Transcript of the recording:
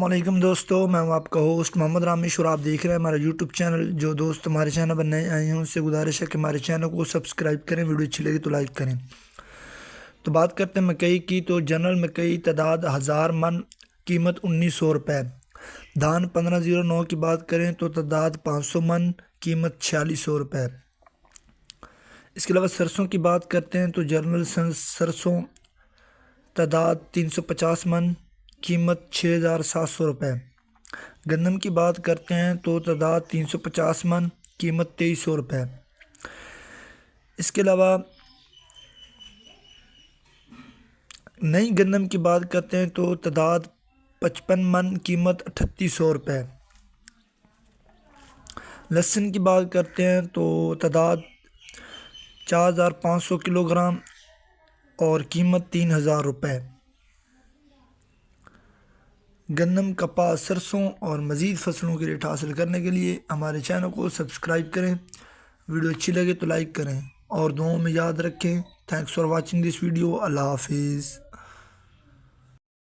वालेकुम दोस्तों, मैं हूं आपका होस्ट मोहम्मद रामेश और आप देख रहे हैं हमारा यूट्यूब चैनल। जो दोस्त हमारे चैनल पर नए आए हैं उनसे गुजारिश है कि हमारे चैनल को सब्सक्राइब करें, वीडियो अच्छी लगी तो लाइक करें। तो बात करते हैं मकई की। तो जनरल मकई तादाद 1000 मन, कीमत 1900 रुपये। धान 1509 की बात करें तो तादाद 500 मन, कीमत 4600 रुपये। इसके अलावा सरसों की बात करते हैं तो जनरल सरसों तादाद 350 मन, कीमत 6700 रुपये। गंदम की बात करते हैं तो तादाद 350 मन, कीमत 2300 रुपये। इसके अलावा नई गंदम की बात करते हैं तो तादाद 55 मन, कीमत 3800 रुपये। लहसुन की बात करते हैं तो तादाद 4500 किलोग्राम और कीमत 3000 रुपये। गंदम, कपास, सरसों और मज़ीद फसलों के रेट हासिल करने के लिए हमारे चैनल को सब्सक्राइब करें। वीडियो अच्छी लगे तो लाइक करें और दुआओं में याद रखें। Thanks for watching this video. अल्लाह हाफिज़।